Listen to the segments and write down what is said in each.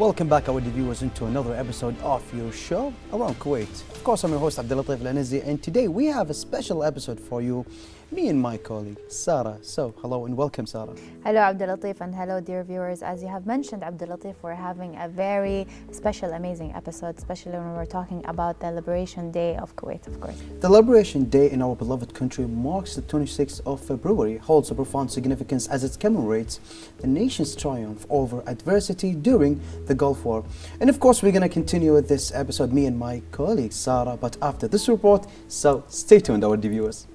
Welcome back, our viewers, into another episode of your show around Kuwait. Of course, I'm your host Abdulatif Al-Anizi, and today we have a special episode for you, me and my colleague Sarah. So, hello and welcome, Sarah. Hello, Abdulatif, and hello, dear viewers. As you have mentioned, Abdulatif, we're having a very special, amazing episode, especially when we're talking about the Liberation Day of Kuwait, of course. The Liberation Day in our beloved country marks the 26th of February, holds a profound significance as it commemorates the nation's triumph over adversity during the Gulf War. And of course, we're going to continue with this episode, me and my colleague Sarah, but after this report, so stay tuned, our viewers.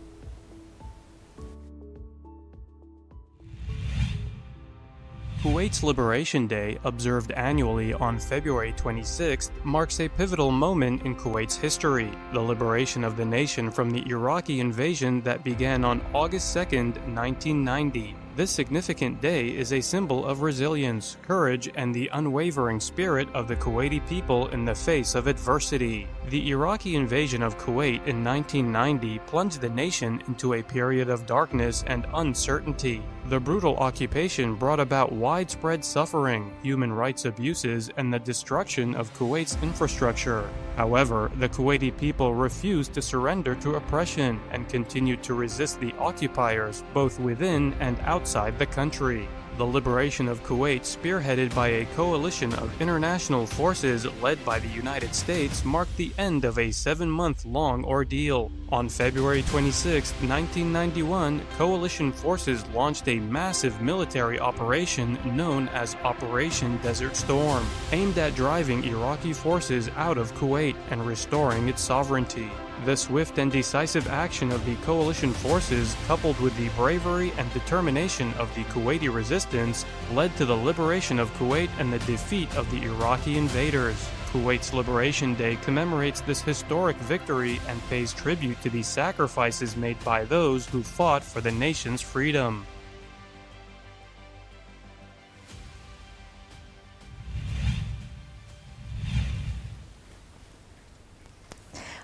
Kuwait's Liberation Day, observed annually on February 26th, marks a pivotal moment in Kuwait's history, the liberation of the nation from the Iraqi invasion that began on August 2nd, 1990. This significant day is a symbol of resilience, courage, and the unwavering spirit of the Kuwaiti people in the face of adversity. The Iraqi invasion of Kuwait in 1990 plunged the nation into a period of darkness and uncertainty. The brutal occupation brought about widespread suffering, human rights abuses, and the destruction of Kuwait's infrastructure. However, the Kuwaiti people refused to surrender to oppression and continued to resist the occupiers both within and outside the country. The liberation of Kuwait, spearheaded by a coalition of international forces led by the United States, marked the end of a 7-month-long ordeal. On February 26, 1991, coalition forces launched a massive military operation known as Operation Desert Storm, aimed at driving Iraqi forces out of Kuwait and restoring its sovereignty. The swift and decisive action of the coalition forces, coupled with the bravery and determination of the Kuwaiti resistance, led to the liberation of Kuwait and the defeat of the Iraqi invaders. Kuwait's Liberation Day commemorates this historic victory and pays tribute to the sacrifices made by those who fought for the nation's freedom.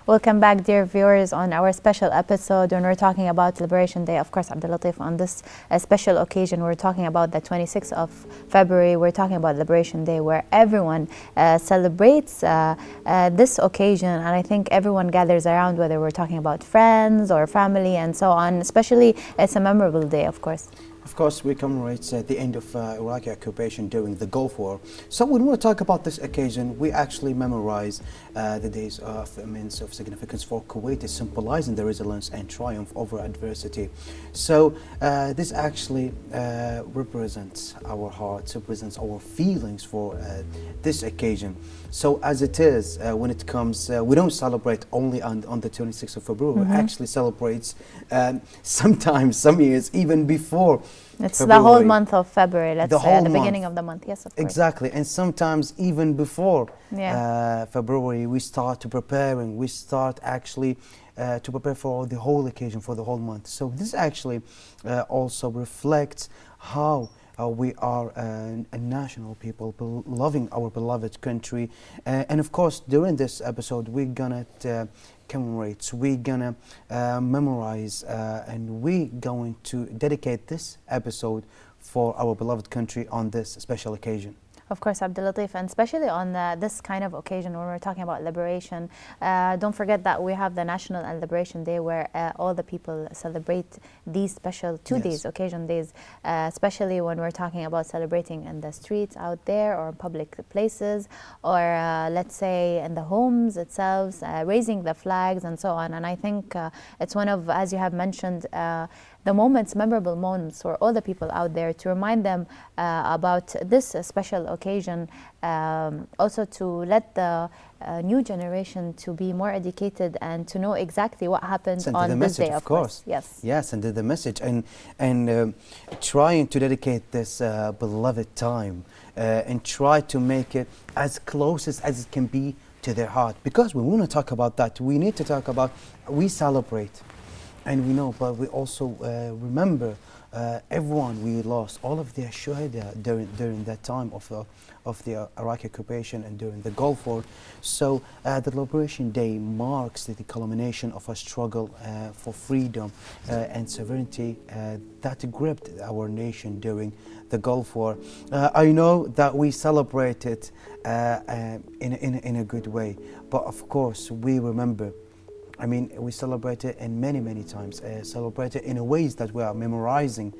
Welcome back, dear viewers, on our special episode when we're talking about Liberation Day. Of course, Abdulatif, on this special occasion, we're talking about the 26th of February. We're talking about Liberation Day, where everyone celebrates this occasion. And I think everyone gathers around, whether we're talking about friends or family and so on. Especially, it's a memorable day, of course. Of course, we commemorate the end of Iraqi occupation during the Gulf War. So when we talk about this occasion, we actually memorize the days of immense of significance for Kuwait, symbolizing the resilience and triumph over adversity. So this actually represents our hearts, represents our feelings for this occasion. So as it is, when it comes, we don't celebrate only on the 26th of February. We actually celebrate sometimes, some years, even before It's February. the whole month of February, let's say, at the month. beginning of the month. Yes, of course. Exactly, and sometimes even before Yeah. February, we start to preparing. We start actually to prepare for the whole occasion, for the whole month. So this actually also reflects how we are a national people, loving our beloved country. And of course, during this episode, we're gonna commemorate, we're gonna memorize, and we're going to dedicate this episode for our beloved country on this special occasion. Of course, Abdulatif, and especially on this kind of occasion when we're talking about liberation, don't forget that we have the National and Liberation Day, where all the people celebrate these special 2 days, occasion days, especially when we're talking about celebrating in the streets out there or public places, or let's say in the homes itself, raising the flags and so on. And I think it's one of, as you have mentioned, the moments, memorable moments for all the people out there, to remind them about this special occasion, also to let the new generation to be more educated and to know exactly what happened on this day, of course. Yes, and the message, and trying to dedicate this beloved time and try to make it as close as it can be to their heart. Because when we want to talk about that, we need to talk about, we celebrate. And we know, but we also remember everyone we lost, all of their shuhada during that time of the Iraqi occupation and during the Gulf War. So the Liberation Day marks the culmination of a struggle for freedom and sovereignty that gripped our nation during the Gulf War. I know that we celebrate it in a good way, but of course we remember. I mean, we celebrate it in many times, celebrate it in a ways that we are memorizing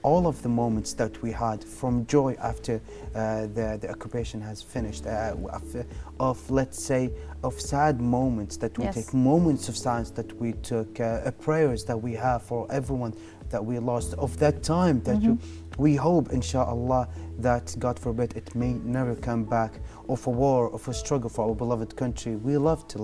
all of the moments that we had from joy after the occupation has finished, of let's say, of sad moments that we take, moments of silence that we took, prayers that we have for everyone that we lost, of that time that we hope, inshallah, that God forbid it may never come back, of a war, of a struggle for our beloved country. We love to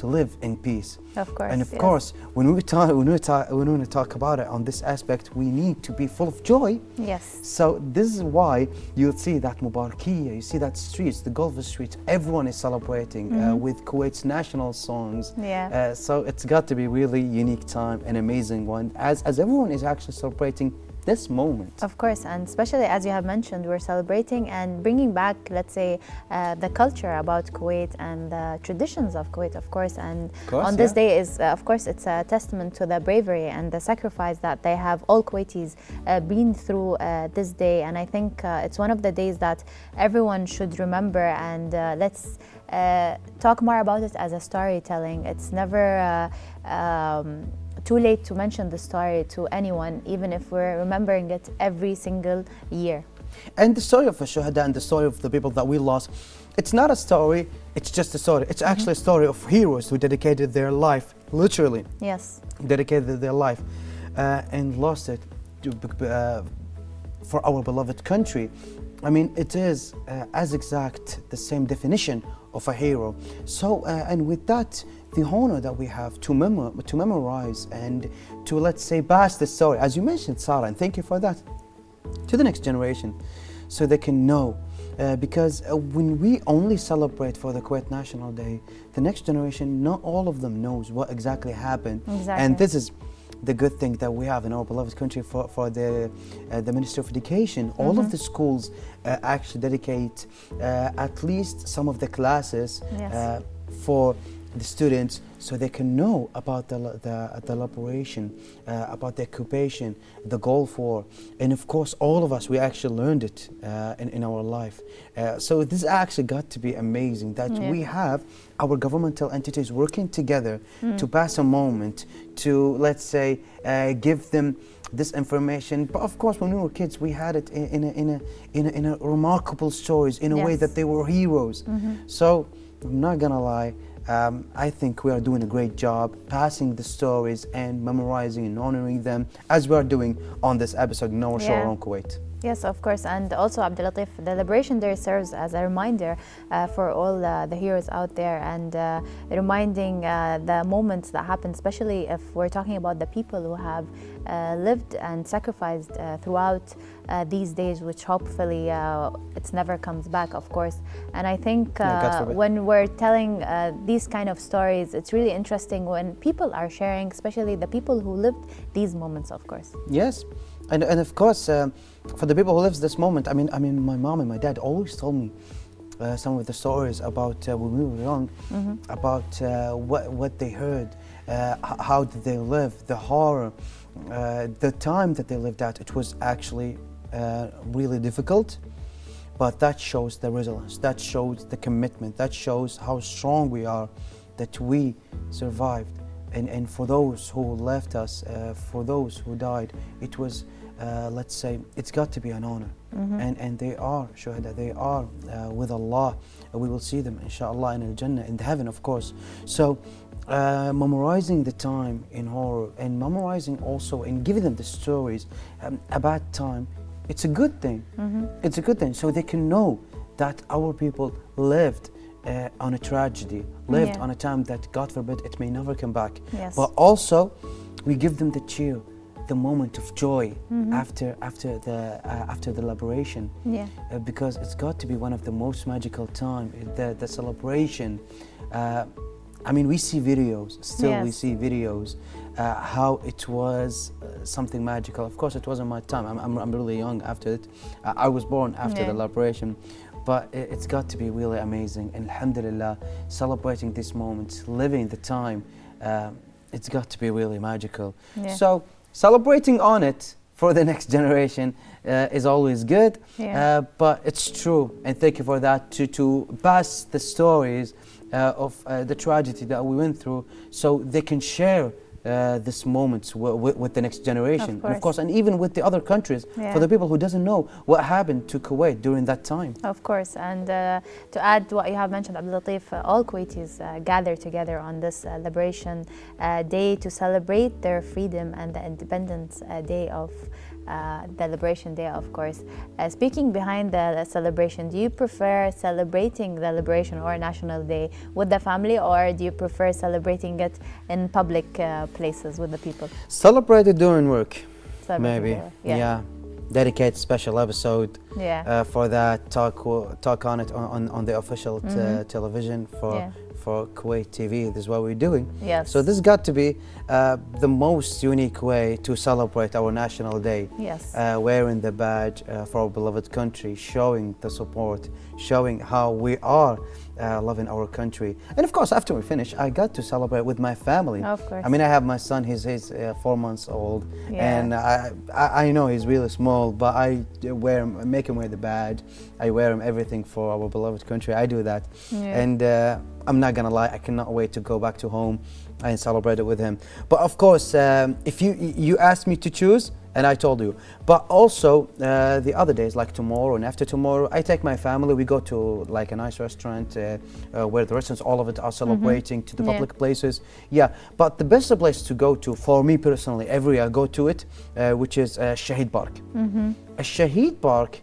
live in peace. Of course. And of course, when we talk about it on this aspect, we need to be full of joy. Yes. So this is why you'll see that Mubarakiyya, you see that streets, the Gulf streets, everyone is celebrating with Kuwait's national songs. Yeah. So it's got to be really unique time, an amazing one, as everyone is actually celebrating this moment. Of course, and especially as you have mentioned, we're celebrating and bringing back, let's say, the culture about Kuwait and the traditions of Kuwait, of course. And on this day is, of course, it's a testament to the bravery and the sacrifice that they have, all Kuwaitis, been through this day. And I think it's one of the days that everyone should remember, and let's talk more about it as a storytelling. It's never too late to mention the story to anyone, even if we're remembering it every single year. And the story of the Shuhada and the story of the people that we lost, it's not a story, it's just a story. It's actually a story of heroes who dedicated their life, literally. Yes. Dedicated their life and lost it for our beloved country. I mean, it is as exact the same definition of a hero. So, and with that, the honor that we have to memorize and to, let's say, pass the story, as you mentioned, Sarah, and thank you for that, to the next generation, so they can know. Because when we only celebrate for the Kuwait National Day, the next generation, not all of them knows what exactly happened. Exactly. And this is the good thing that we have in our beloved country for the Ministry of Education. All of the schools actually dedicate at least some of the classes for the students, so they can know about the liberation, about the occupation, the Gulf War, and of course all of us, we actually learned it in our life. So this actually got to be amazing that we have our governmental entities working together to pass a moment, to, let's say, give them this information. But of course, when we were kids, we had it in a remarkable stories, in a way that they were heroes. So I'm not gonna lie, I think we are doing a great job passing the stories and memorizing and honoring them, as we are doing on this episode in our show around Kuwait. Yes, of course. And also, Abdulatif, the Liberation Day serves as a reminder for all the heroes out there, and reminding the moments that happened, especially if we're talking about the people who have lived and sacrificed throughout these days, which hopefully it never comes back, of course. And I think when we're telling these kind of stories, it's really interesting when people are sharing, especially the people who lived these moments, of course. Yes. And of course, for the people who lives this moment, I mean, my mom and my dad always told me some of the stories about when we were young, about what they heard, how did they live, the horror, the time that they lived at. It was actually really difficult, but that shows the resilience, that shows the commitment, that shows how strong we are, that we survived. And for those who left us, for those who died, it was, let's say, it's got to be an honor. And they are shuhada, they are with Allah. We will see them, inshallah, in Al-Jannah, in heaven, of course. So memorizing the time in horror, and memorizing also and giving them the stories about time, it's a good thing. It's a good thing, so they can know that our people lived on a tragedy, lived on a time that, God forbid, it may never come back. But also, we give them the cheer, the moment of joy after the liberation. Because it's got to be one of the most magical time, the celebration. I mean, we see videos, still we see videos how it was something magical. Of course, it wasn't my time. I'm really young after it. I was born after the liberation. But it's got to be really amazing. And alhamdulillah, celebrating this moment, living the time, it's got to be really magical. So celebrating on it for the next generation is always good. But it's true, and thank you for that, to pass the stories of the tragedy that we went through, so they can share this moment with the next generation, and of course, and even with the other countries, for the people who doesn't know what happened to Kuwait during that time. Of course, and to add what you have mentioned, Abdul Latif, all Kuwaitis gather together on this Liberation Day to celebrate their freedom and the Independence Day of the Liberation Day, of course. Speaking behind the celebration, do you prefer celebrating the Liberation or National Day with the family, or do you prefer celebrating it in public places with the people? Celebrate it during work, maybe. Yeah. Dedicate special episode for that. Talk on it on the official television for Kuwait TV. This is what we're doing. Yes. So this got to be the most unique way to celebrate our National Day. Yes. Wearing the badge for our beloved country, showing the support, showing how we are loving our country. And of course, after we finish, I got to celebrate with my family. Of course. I mean, I have my son. He's 4 months old, and I know he's really small, but I make him wear the badge. I wear him everything for our beloved country. I do that, and I'm not gonna lie, I cannot wait to go back to home and celebrate it with him. But of course, if you asked me to choose, and I told you. But also the other days, like tomorrow and after tomorrow, I take my family. We go to like a nice restaurant where the restaurants, all of it, are celebrating, to the public places. But the best place to go to, for me personally, every year I go to it, which is Shahid Park. A Shahid Park,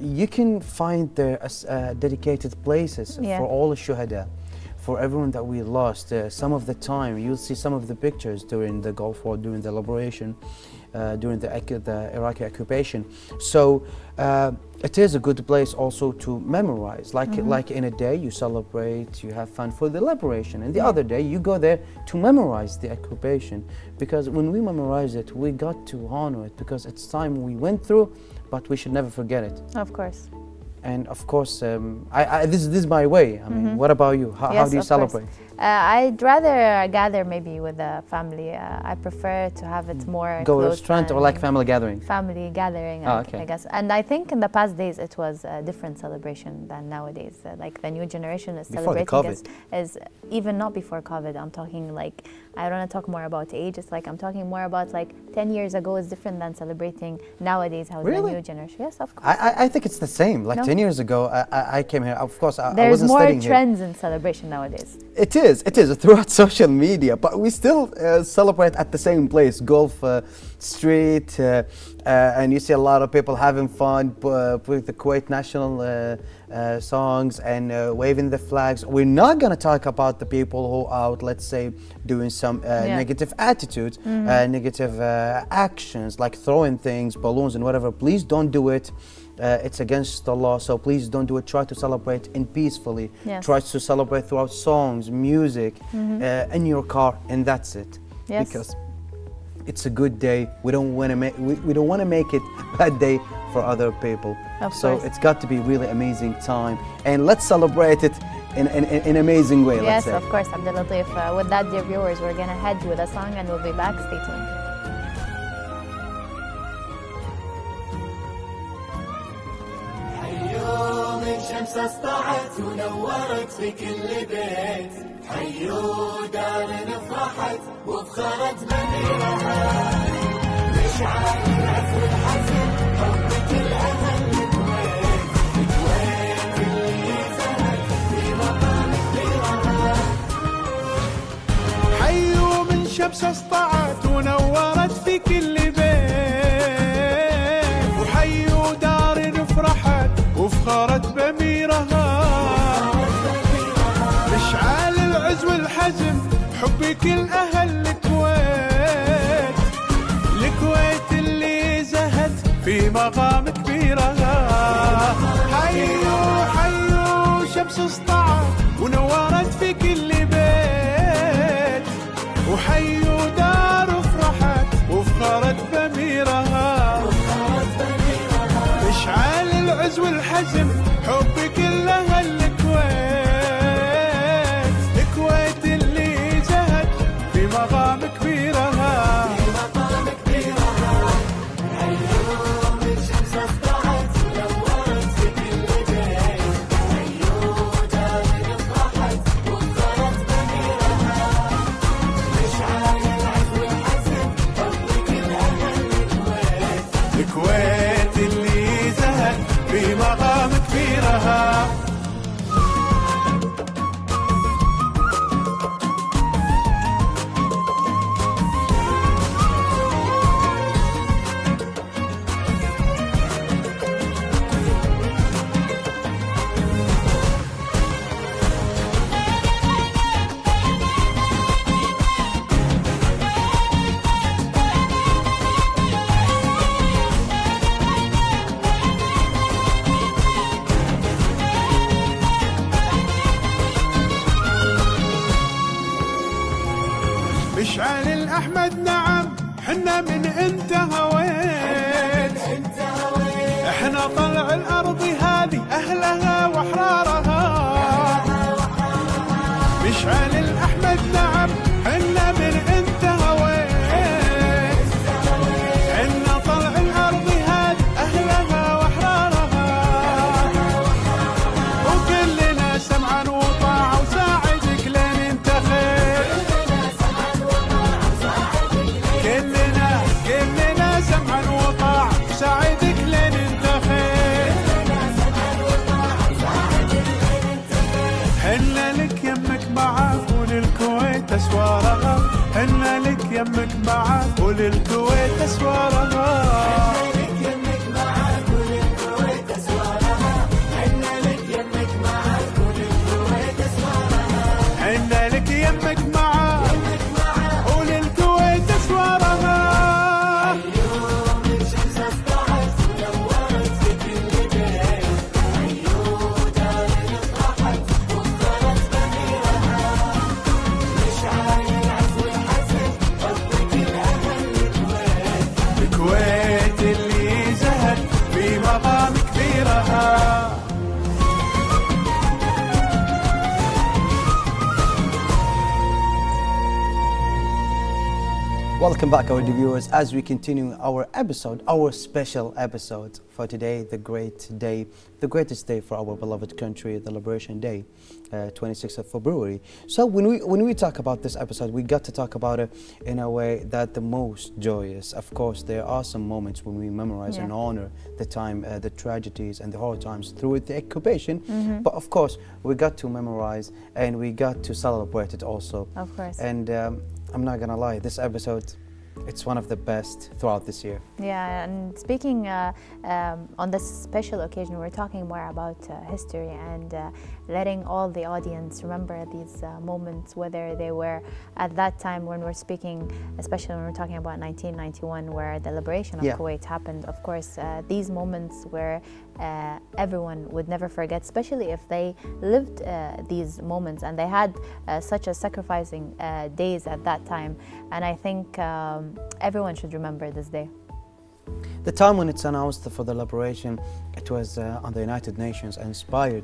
you can find there dedicated places for all the shuhada, for everyone that we lost. Some of the time, you'll see some of the pictures during the Gulf War, during the liberation, during the Iraqi occupation. So it is a good place also to memorize. Like in a day you celebrate, you have fun for the liberation, and the other day you go there to memorize the occupation, because when we memorize it, we got to honor it, because it's time we went through, but we should never forget it. Of course. And of course, this is my way. I mean, what about you? How do you celebrate? I'd rather gather maybe with the family. I prefer to have it more go restaurant or like family gathering? Family gathering, I guess. And I think in the past days it was a different celebration than nowadays. Like the new generation is celebrating is even not before COVID. I'm talking like, I don't want to talk more about age. It's like I'm talking more about like 10 years ago is different than celebrating nowadays. How the new generation? Yes, of course. I think it's the same. Like 10 years ago, I came here. Of course, I There's wasn't more studying trends here. in celebration nowadays. It is throughout social media, but we still celebrate at the same place, Gulf Street, and you see a lot of people having fun with the Kuwait national songs and waving the flags. We're not going to talk about the people who are out, let's say, doing some negative attitudes, negative actions, like throwing things, balloons and whatever. Please don't do it. It's against the law, so please don't do it. Try to celebrate in peacefully. Try to celebrate throughout songs, music, in your car, and that's it. Because it's a good day. We don't want to make it a bad day for other people. So it's got to be really amazing time, and let's celebrate it in an amazing way. Yes, let's say. Of course, Abdul Latif. With that, dear viewers, we're gonna head with a song, and we'll be back. Stay tuned. الشمس اسطعت ونورت في كل بيت، حيو دارنا فرحت وفخرت بأميرها، مشعل الرأس والحزن حبك الأهل الكويت، الكويت اللي زهت في مقام كبيرها. حيو من شمس اسطعت ونورت في كل بيت، وحيو دار فرحت وفخرت بأميرها، مشعال العز والحزن حبك الأهل الكويت، الكويت اللي زهت في مقام كبيرها. حيو حيو شمس اسطعت ونورت في كل بيت، وحيو دار مشعل الأحمد نعم حنا من انت هويت احنا طلع الأرض هذه أهلها وأحرارها مشعل الأحمد نعم حنا من انت هويت حنا طلع الأرض هذه أهلها وأحرارها وكلنا سمعا وطاعة وساعدك لين انت خير كلنا سمعا وطاعة وساعدك لين انت خير حنا لك يمك معاك وللكويت اسوارها حنا لك يمك معاك وللكويت اسوارها حنا لك يمك معاك وللكويت اسوارها الكويت اللي زهت في مقام كبيرها Welcome back, our viewers, as we continue our episode, our special episode for today, the great day, the greatest day for our beloved country, the Liberation Day, 26th of February. So when we talk about this episode, we got to talk about it in a way that the most joyous. Of course, there are some moments when we memorize and honor the time, the tragedies and the hard times through the occupation. But of course, we got to memorize and we got to celebrate it also. Of course. And I'm not gonna lie, this episode, it's one of the best throughout this year. Yeah, and speaking on this special occasion, we're talking more about history and letting all the audience remember these moments, whether they were at that time when we're speaking, especially when we're talking about 1991, where the liberation of Kuwait happened. Of course, these moments where everyone would never forget, especially if they lived these moments and they had such a sacrificing days at that time. And I think everyone should remember this day. The time when it's announced for the liberation, it was on the United Nations and inspired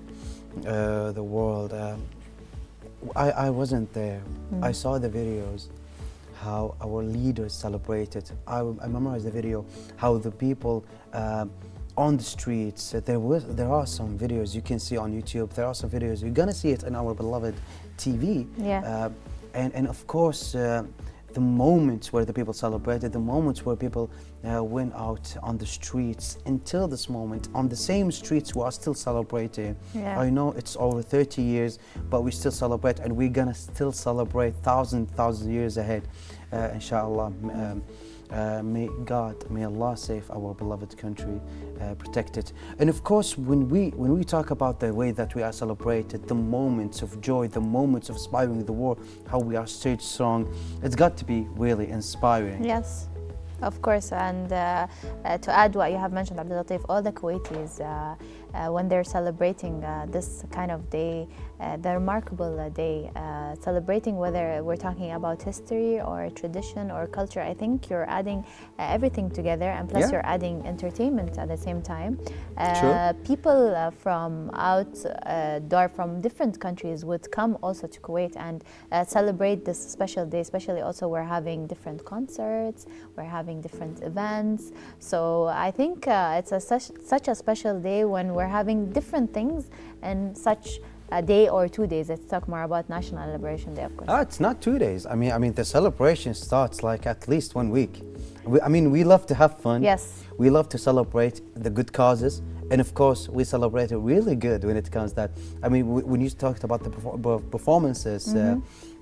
the world. I wasn't there. I saw the videos, how our leaders celebrated. I memorized the video, how the people on the streets, there are some videos you can see on YouTube, there are some videos, you're gonna see it in our beloved TV. And of course, the moments where the people celebrated, the moments where people went out on the streets. Until this moment, on the same streets, we are still celebrating. I know it's over 30 years, but we still celebrate, and we're gonna still celebrate thousand years ahead, inshallah. May Allah save our beloved country, protect it. And of course, when we talk about the way that we are celebrated, the moments of joy, the moments of inspiring the war, how we are stayed strong, it's got to be really inspiring. Yes, of course. And to add what you have mentioned, Abdul Latif, all the Kuwaitis, when they're celebrating this kind of day, the remarkable day, celebrating whether we're talking about history or tradition or culture, I think you're adding everything together, and plus you're adding entertainment at the same time. People from outdoor, from different countries would come also to Kuwait and celebrate this special day, especially also we're having different concerts, we're having different events. So I think it's such a special day when we're having different things and such a day or 2 days. Let's talk more about National Liberation Day, of course. It's not 2 days. I mean, the celebration starts like at least 1 week. We love to have fun. Yes. We love to celebrate the good causes. And of course, we celebrate it really good when it comes that. I mean, when you talked about the performances,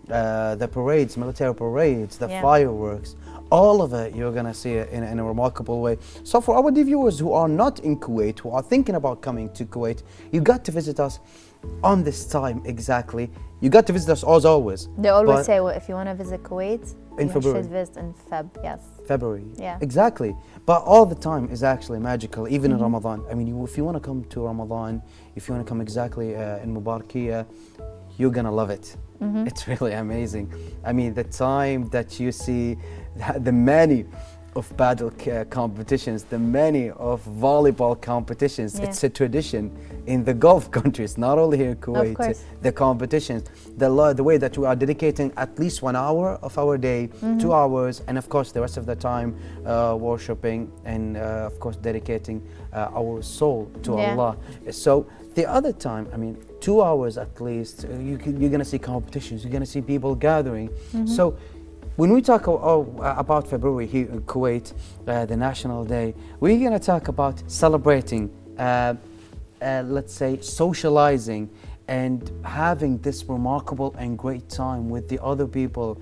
the parades, military parades, the fireworks, all of it, you're going to see it in a remarkable way. So for our viewers who are not in Kuwait, who are thinking about coming to Kuwait, you got to visit us on this time exactly. You got to visit us as always. They always say, well, if you want to visit Kuwait, in February. You should visit in February. Yeah. Exactly. But all the time is actually magical, even in Ramadan. I mean, if you want to come to Ramadan, if you want to come exactly in Mubarakiyah, you're gonna love it. It's really amazing. I mean, the time that you see the many of paddle competitions, the many of volleyball competitions. Yeah. It's a tradition in the Gulf countries, not only here in Kuwait. course. The competitions, the way that we are dedicating at least 1 hour of our day, 2 hours, and of course the rest of the time worshiping and of course dedicating our soul to Yeah. Allah. So the other time, I mean, 2 hours at least, you're gonna see competitions, you're gonna see people gathering. So when we talk about February here in Kuwait, the National Day, we're going to talk about celebrating, let's say, socializing and having this remarkable and great time with the other people,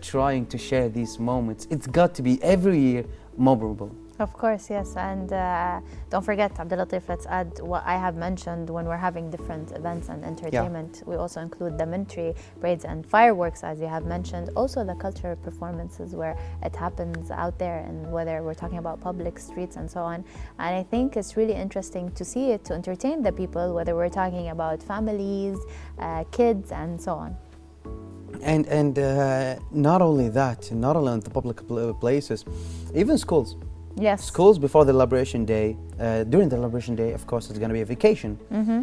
trying to share these moments. It's got to be every year memorable. Of course, yes. And don't forget, Abdulatif, let's add what I have mentioned when we're having different events and entertainment. We also include the military parades and fireworks, as you have mentioned. Also the cultural performances where it happens out there, and whether we're talking about public streets and so on. And I think it's really interesting to see it, to entertain the people, whether we're talking about families, kids, and so on. And not only that, not only on the public places, even schools. Yes. Schools before the Liberation Day, during the Liberation Day, of course, it's going to be a vacation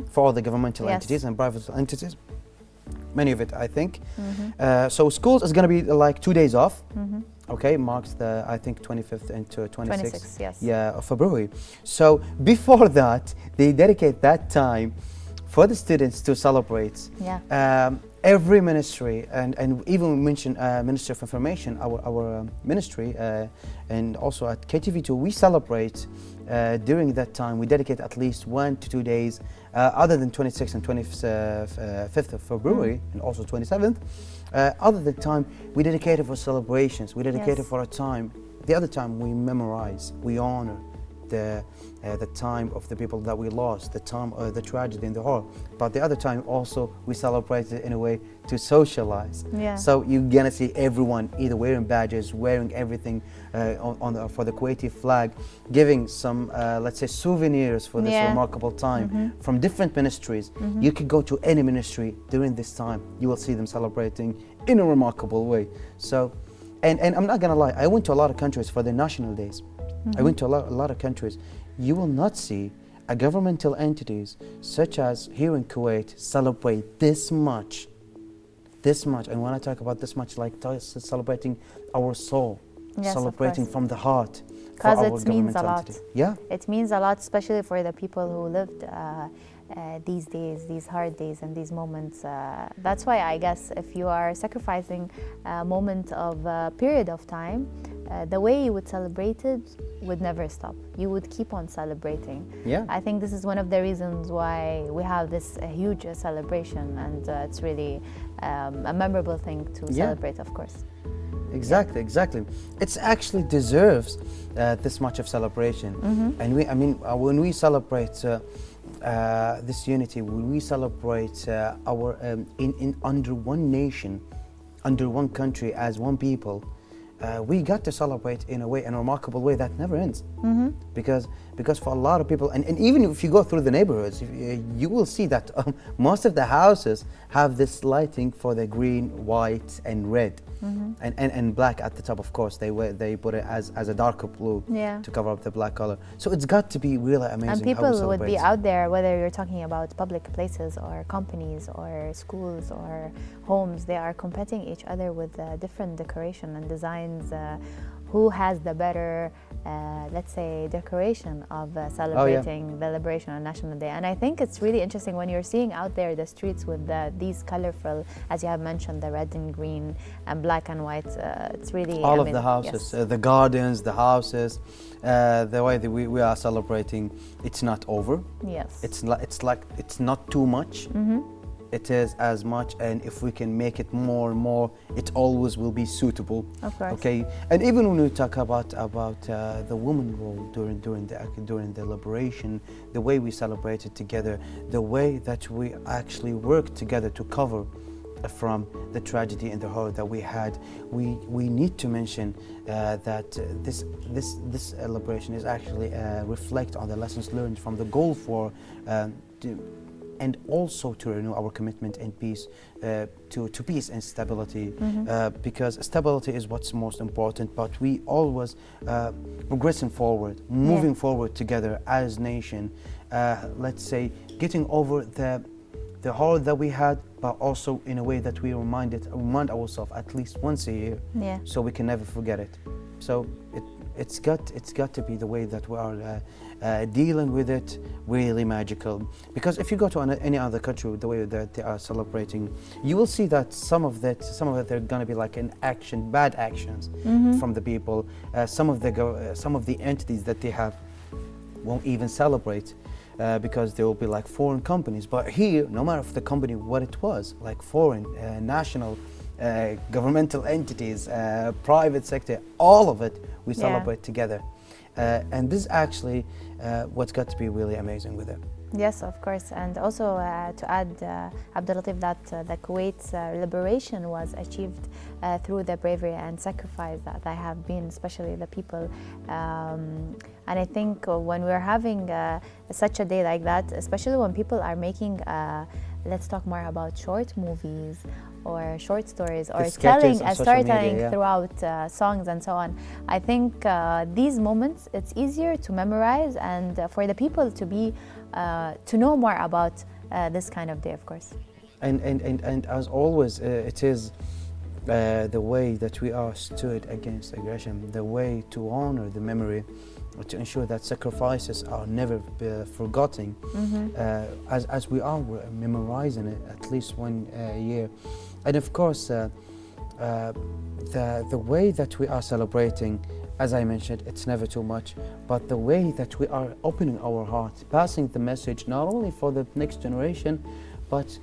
for all the governmental Yes. entities and private entities. Many of it, I think. So schools is going to be like 2 days off. Okay, marks the, I think, 25th and 26th. 26th, yes. Yeah, of February. So before that, they dedicate that time for the students to celebrate. Yeah. Every ministry, and even we mentioned Ministry of Information, our ministry, and also at KTV2, we celebrate during that time. We dedicate at least 1 to 2 days, other than 26th and 25th of February, and also 27th. Other than time, we dedicate it for celebrations. We dedicate it Yes. for a time. The other time, we memorize, we honor the time of the people that we lost, the time the tragedy and the horror. But the other time also we celebrate it in a way to socialize. Yeah. So you're gonna see everyone either wearing badges, wearing everything for the Kuwaiti flag, giving some let's say souvenirs for this remarkable time from different ministries. You could go to any ministry during this time. You will see them celebrating in a remarkable way. So, and I'm not gonna lie, I went to a lot of countries for their national days. I went to a lot of countries. You will not see a governmental entities such as here in Kuwait celebrate this much. And when I talk about this much, like celebrating our soul, Yes, of celebrating course. from the heart. for Because our it means government a lot. entity. Yeah. It means a lot, especially for the people who lived these days, these hard days and these moments. That's why I guess if you are sacrificing a moment of a period of time, the way you would celebrate it would never stop. You would keep on celebrating. Yeah. I think this is one of the reasons why we have this huge celebration, and it's really a memorable thing to celebrate, of course. Exactly. It actually deserves this much of celebration. And when we celebrate this unity, when we celebrate our in under one nation, under one country, as one people, we got to celebrate in a remarkable way that never ends. Because for a lot of people, and even if you go through the neighborhoods, you will see that most of the houses have this lighting for the green, white, and red, and black at the top. Of course, they put it as a darker blue to cover up the black color. So it's got to be really amazing. And how we people would celebrate. be out there, whether you're talking about public places or companies or schools or homes, they are competing each other with different decoration and designs. Who has the better, let's say, decoration of celebrating the Liberation on National Day. And I think it's really interesting when you're seeing out there the streets with these colorful, as you have mentioned, the red and green and black and white. It's really all of the houses, the gardens, the houses, the way that we are celebrating. It's not over. Yes. It's not too much. It is as much, and if we can make it more and more, it always will be suitable. Of course. Okay, and even when we talk about the woman role during the liberation, the way we celebrated together, the way that we actually worked together to cover from the tragedy and the horror that we had, we need to mention that this liberation is actually reflect on the lessons learned from the Gulf War. and also to renew our commitment and peace, to peace and stability, because stability is what's most important. But we always progressing forward, moving forward together as nation. Let's say getting over the horror that we had, but also in a way that we remind ourselves at least once a year, so we can never forget it. So it's got to be the way that we are dealing with it, really magical. Because if you go to any other country, the way that they are celebrating, you will see that some of it they're gonna be like bad actions from the people. Some of the entities that they have won't even celebrate. Because there will be like foreign companies. But here, no matter if the company what it was, like foreign, national, governmental entities, private sector, all of it, we celebrate together. And this is actually what's got to be really amazing with it. Yes, of course. And also to add, Abdul Latif, that the Kuwait's liberation was achieved through the bravery and sacrifice that they have been, especially the people. And I think when we're having such a day like that, especially when people are making, let's talk more about short movies or short stories or telling a storytelling throughout songs and so on. I think these moments, it's easier to memorize and for the people to be to know more about this kind of day, of course. And as always, it is the way that we are stood against aggression, the way to honor the memory, to ensure that sacrifices are never forgotten, as we are memorizing it at least one year. And of course, the way that we are celebrating, as I mentioned, it's never too much, but the way that we are opening our heart, passing the message not only for the next generation, but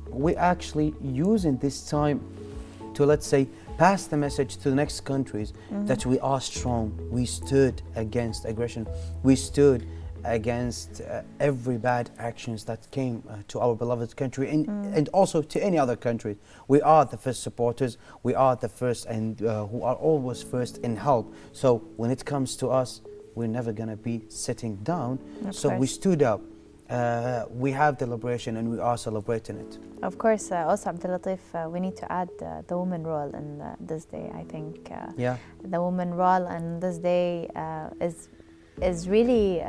we actually using this time to, let's say, pass the message to the next countries that we are strong. We stood against aggression. We stood against every bad actions that came to our beloved country and also to any other country. We are the first supporters. We are the first and who are always first in help. So when it comes to us, we're never going to be sitting down. So we stood up. We have the liberation and we are celebrating it. Of course, also Abdul Latif, we need to add the woman role in this day. I think the woman role in this day is really,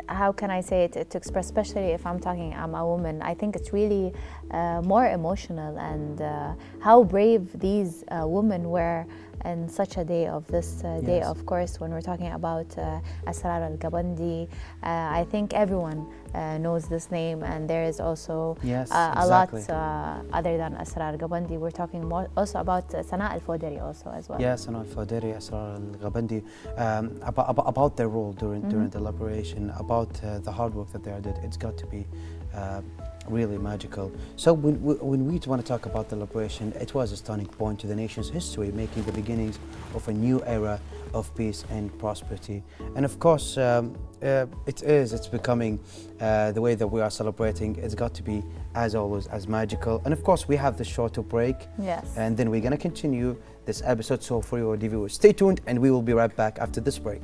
how can I say it, to express, especially if I'm a woman, I think it's really more emotional, and how brave these women were in such a day of this day. Of course, when we're talking about Asrar al-Gabandi, I think everyone knows this name, and there is also a lot other than Asrar al-Gabandi. We're talking more also about Sana al-Foderi also as well. Yeah, Sana al-Foderi, Asrar al-Gabandi, about their role during the liberation, about the hard work that they did. It's got to be really magical. So when we want to talk about the liberation, it was a stunning point to the nation's history, making the beginnings of a new era of peace and prosperity. And of course, it's becoming the way that we are celebrating. It's got to be, as always, as magical. And of course, we have the shorter break. Yes. And then we're going to continue this episode. So for your viewers, stay tuned, and we will be right back after this break.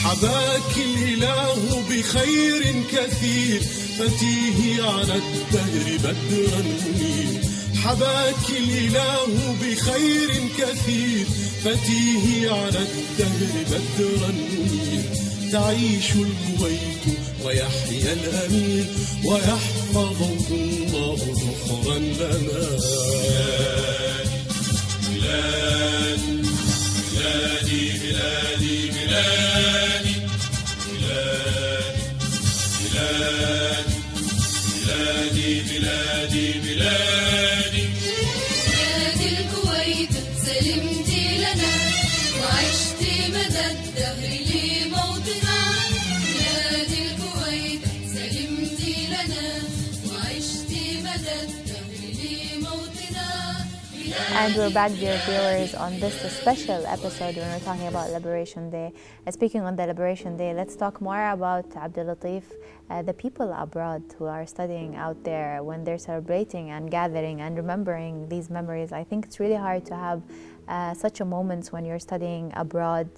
حباك الإله بخير كثير فتيه على الدهر بدرا منير. حباك الإله بخير كثير فتيه على الدهر بدرا منير. تعيش الكويت ويحيا الأمير ويحفظه الله ذخرا لنا. بلادي بلادي بلادي بلادي بلادي بلادي بلادي بلادي الكويت سلمتي لنا وعشتي مدى الدهر لموطنا. بلاد الكويت سلمتي لنا وعشتي مدى الدهر لموطنا. And we're back, dear viewers, on this special episode when we're talking about Liberation Day. Speaking on the Liberation Day, let's talk more about Abdul Latif, the people abroad who are studying out there, when they're celebrating and gathering and remembering these memories. I think it's really hard to have such a moment when you're studying abroad.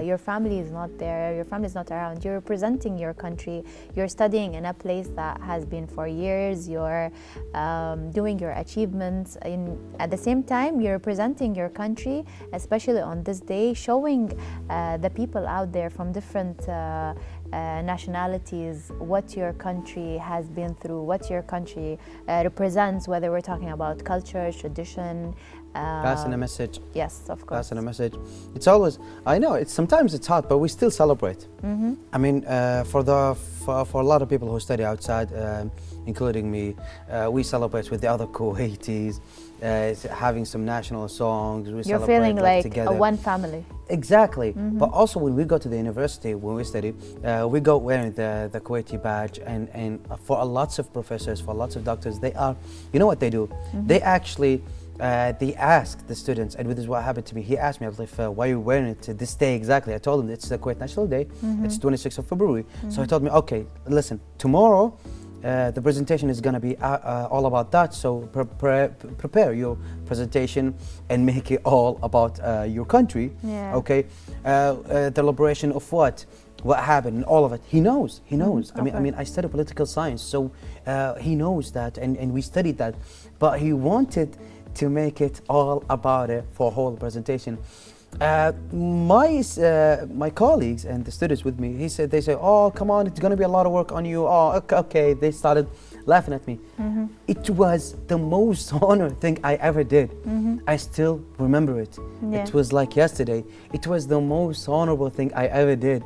Your family is not there, your family is not around. You're representing your country. You're studying in a place that has been for years. You're doing your achievements. At the same time, you're representing your country, especially on this day, showing the people out there from different nationalities what your country has been through, what your country represents, whether we're talking about culture, tradition. Passing a message. Yes, of course. Passing a message. It's always, I know, sometimes it's hard, but we still celebrate. I mean, for a lot of people who study outside, including me, we celebrate with the other Kuwaitis, having some national songs. We You're celebrate feeling like together. a one family. Exactly. But also when we go to the university, when we study, we go wearing the Kuwaiti badge, and for lots of professors, for lots of doctors, they are, you know what they do? They actually, they ask the students, and this is what happened to me. He asked me, why are you wearing it to this day exactly? I told him it's the Kuwait National Day. It's 26th of February. So he told me, okay, listen, tomorrow the presentation is going to be all about that. So prepare your presentation and make it all about your country. Yeah. Okay, the liberation of what happened, and all of it. He knows. He knows. I mean, I studied political science, so he knows that, and we studied that. But he wanted to make it all about it for a whole presentation. My colleagues and the students with me, they say, oh, come on, it's going to be a lot of work on you. Oh, okay. They started laughing at me. It was the most honored thing I ever did. I still remember it. Yeah. It was like yesterday. It was the most honorable thing I ever did.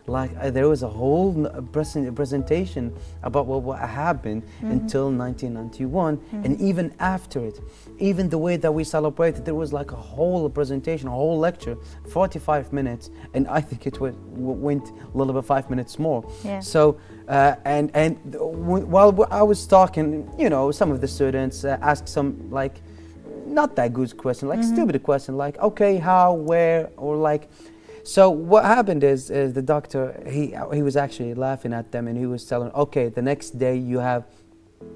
Like there was a whole presentation about what happened until 1991, and even after it, even the way that we celebrated, there was like a whole presentation, a whole lecture, 45 minutes, and I think it went a little bit 5 minutes more. Yeah. So while I was talking, you know, some of the students asked some like not that good question, like stupid question, like okay, how, where, or like. So what happened is the doctor, he was actually laughing at them, and he was telling, okay, the next day you have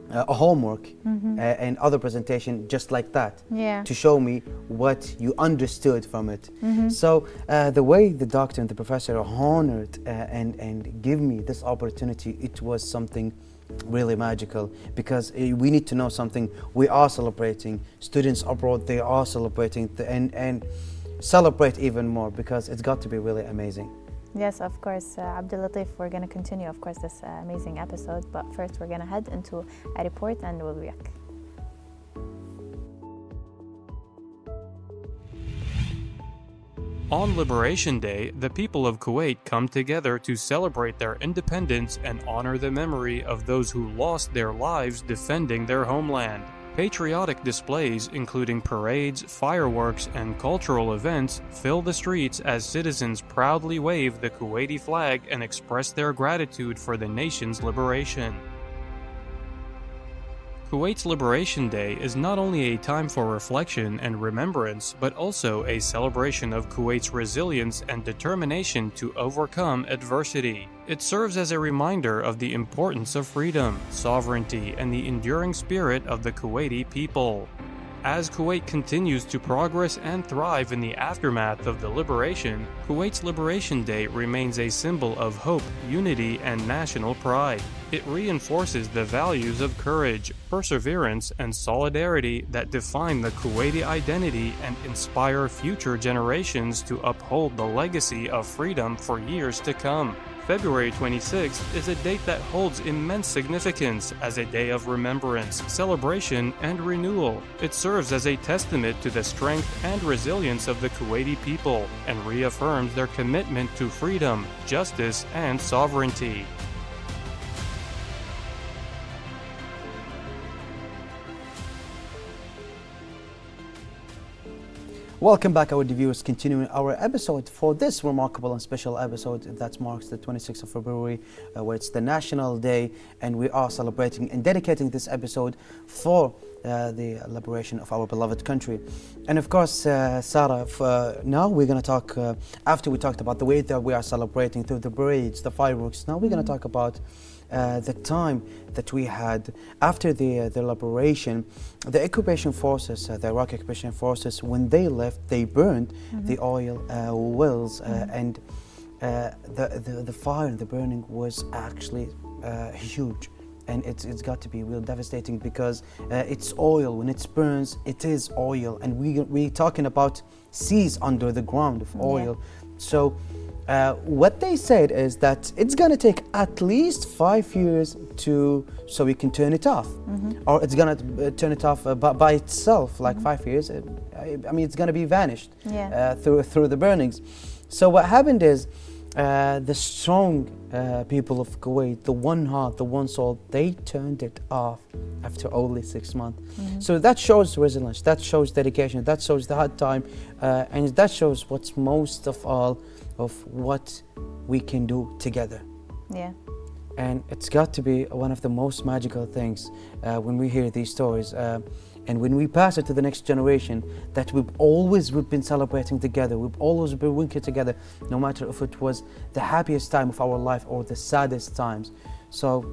a homework and other presentation just like that, to show me what you understood from it. So the way the doctor and the professor honored and give me this opportunity, it was something really magical, because we need to know something. We are celebrating. Students abroad, they are celebrating, and celebrate even more, because it's got to be really amazing. Yes, of course, Abdul Latif, we're going to continue, of course, this amazing episode, but first we're going to head into a report and we'll be back. On Liberation Day, the people of Kuwait come together to celebrate their independence and honor the memory of those who lost their lives defending their homeland. Patriotic displays, including parades, fireworks, and cultural events, fill the streets as citizens proudly wave the Kuwaiti flag and express their gratitude for the nation's liberation. Kuwait's Liberation Day is not only a time for reflection and remembrance, but also a celebration of Kuwait's resilience and determination to overcome adversity. It serves as a reminder of the importance of freedom, sovereignty, and the enduring spirit of the Kuwaiti people. As Kuwait continues to progress and thrive in the aftermath of the liberation, Kuwait's Liberation Day remains a symbol of hope, unity, and national pride. It reinforces the values of courage, perseverance, and solidarity that define the Kuwaiti identity and inspire future generations to uphold the legacy of freedom for years to come. February 26th is a date that holds immense significance as a day of remembrance, celebration, and renewal. It serves as a testament to the strength and resilience of the Kuwaiti people and reaffirms their commitment to freedom, justice, and sovereignty. Welcome back, our viewers, continuing our episode for this remarkable and special episode that marks the 26th of February, where it's the National Day, and we are celebrating and dedicating this episode for the liberation of our beloved country. And of course, Sarah, now we're going to talk, after we talked about the way that we are celebrating through the parades, the fireworks, now we're going to talk about the time that we had after the liberation, the occupation forces, the Iraqi occupation forces, when they left, they burned the oil wells, and the fire and the burning was actually huge. And it's got to be real devastating, because it's oil. When it burns, it is oil, and we're talking about seas under the ground of oil. So what they said is that it's going to take at least 5 years so we can turn it off, or it's going to turn it off by itself, like 5 years. I mean, it's going to be vanished through the burnings. So what happened is, the strong people of Kuwait, the one heart, the one soul, they turned it off after only 6 months. So that shows resilience, that shows dedication, that shows the hard time, and that shows what's most of all of what we can do together. Yeah. And it's got to be one of the most magical things when we hear these stories. And when we pass it to the next generation, that we've been celebrating together, we've always been working together, no matter if it was the happiest time of our life or the saddest times. So,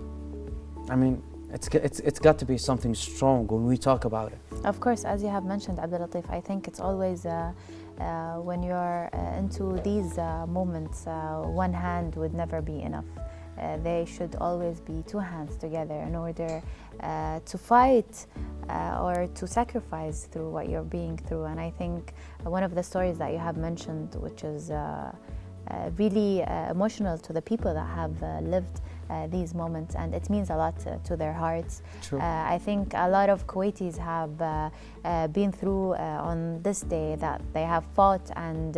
I mean, it's got to be something strong when we talk about it. Of course, as you have mentioned, Abdul Latif, I think it's always when you're into these moments, one hand would never be enough. They should always be two hands together in order to fight or to sacrifice through what you're being through. And I think one of the stories that you have mentioned, which is really emotional to the people that have lived these moments, and it means a lot to their hearts. I think a lot of Kuwaitis have been through on this day that they have fought, and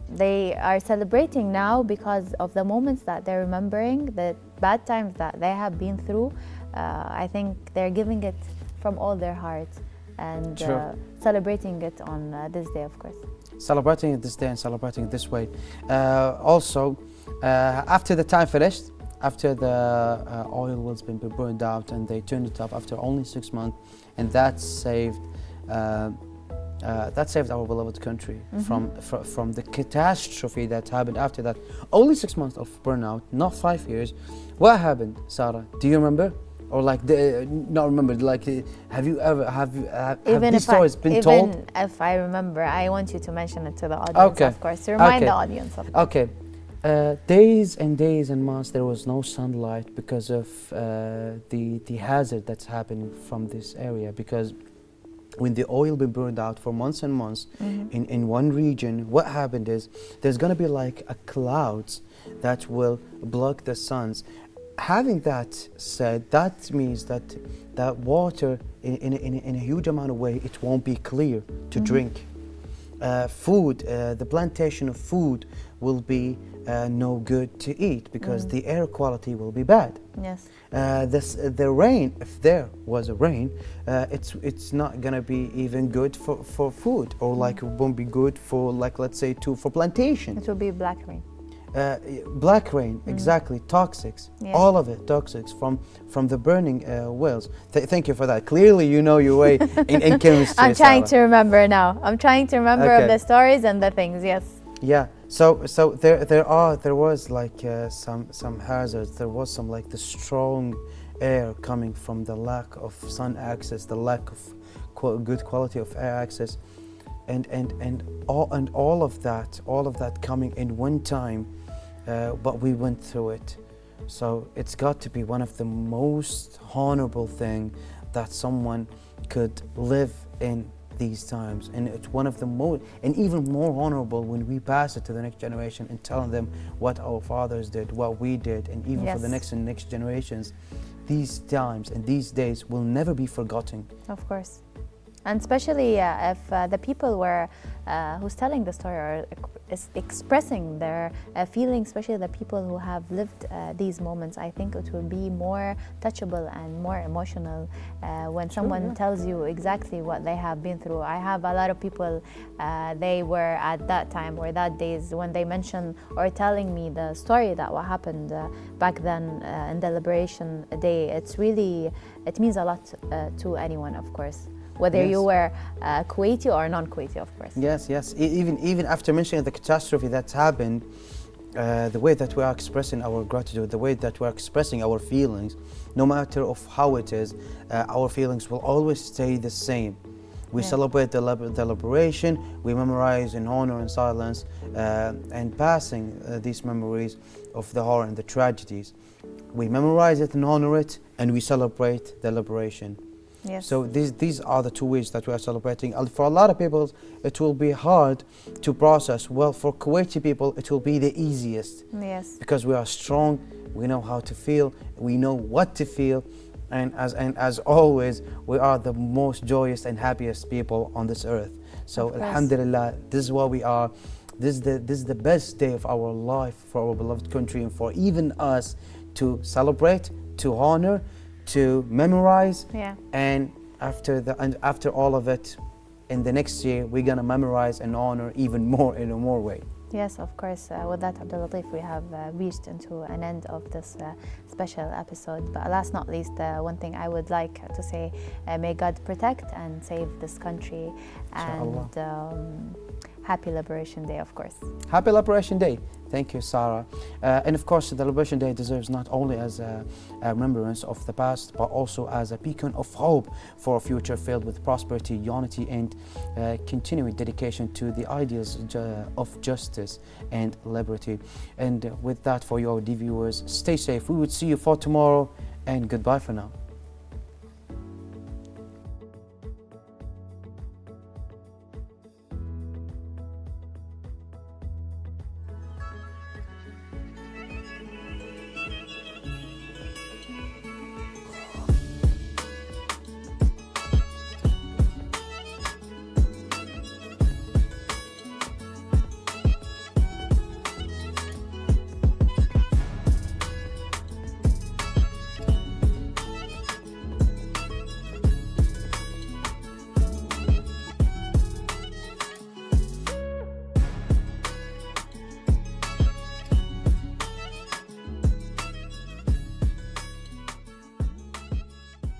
they are celebrating now because of the moments that they're remembering, the bad times that they have been through. I think they're giving it from all their hearts and celebrating it on this day, of course. Celebrating it this day and celebrating it this way. Also, after the time finished, after the oil wells been burned out and they turned it off after only 6 months, and that saved our beloved country from the catastrophe that happened after that. Only 6 months of burnout, not 5 years. What happened, Sarah? Do you remember? Or like, not remember, like, have you ever, have these stories been told? Even if I remember, I want you to mention it to the audience, of course, to remind the audience of it. Okay. Days and days and months there was no sunlight because of the hazard that's happening from this area, because when the oil been burned out for months and months in one region, what happened is there's going to be like a clouds that will block the suns. Having that said, that means that water in a huge amount of way, it won't be clear to drink. Food, the plantation of food will be no good to eat because the air quality will be bad. Yes. The rain, if there was a rain, it's not gonna be even good for food, or like it won't be good for, like, let's say for plantation. It will be black rain. Black rain, exactly, toxics, all of it toxics from the burning wells. Thank you for that. Clearly you know your way in chemistry. I'm trying to remember now. I'm trying to remember of the stories and the things, yes. Yeah, so there was like some hazards. There was some like the strong air coming from the lack of sun access, the lack of good quality of air access, and all of that coming in one time. But we went through it. So it's got to be one of the most honorable thing that someone could live in these times. And it's one of the most, and even more honorable when we pass it to the next generation and telling them what our fathers did, what we did, and even for the next and next generations, these times and these days will never be forgotten. Of course. And especially if the people were who's telling the story are expressing their feelings, especially the people who have lived these moments, I think it will be more touchable and more emotional when someone tells you exactly what they have been through. I have a lot of people, they were at that time or that days when they mention or telling me the story that what happened back then in the Liberation Day. It's really, it means a lot to anyone, of course. Whether you were Kuwaiti or non-Kuwaiti, of course. Yes. Even after mentioning the catastrophe that's happened, the way that we are expressing our gratitude, the way that we are expressing our feelings, no matter of how it is, our feelings will always stay the same. We celebrate the liberation, we memorize in honor and silence, and passing these memories of the horror and the tragedies. We memorize it and honor it, and we celebrate the liberation. Yes. So these are the two ways that we are celebrating. For a lot of people, it will be hard to process. Well, for Kuwaiti people, it will be the easiest. Yes. Because we are strong, we know how to feel, we know what to feel, and as always, we are the most joyous and happiest people on this earth. So alhamdulillah, this is what we are. This is the best day of our life for our beloved country, and for even us to celebrate, to honor, to memorize. And after all of it, in the next year, we're gonna memorize and honor even more in a more way. Yes, of course. With that, Abdul Latif, we have reached into an end of this special episode. But last not least, one thing I would like to say, may God protect and save this country. And happy Liberation Day, of course. Happy Liberation Day. Thank you, Sarah. And of course, the Liberation Day deserves not only as a remembrance of the past, but also as a beacon of hope for a future filled with prosperity, unity, and continuing dedication to the ideals of justice and liberty. And with that, for your viewers, stay safe. We would see you for tomorrow, and goodbye for now.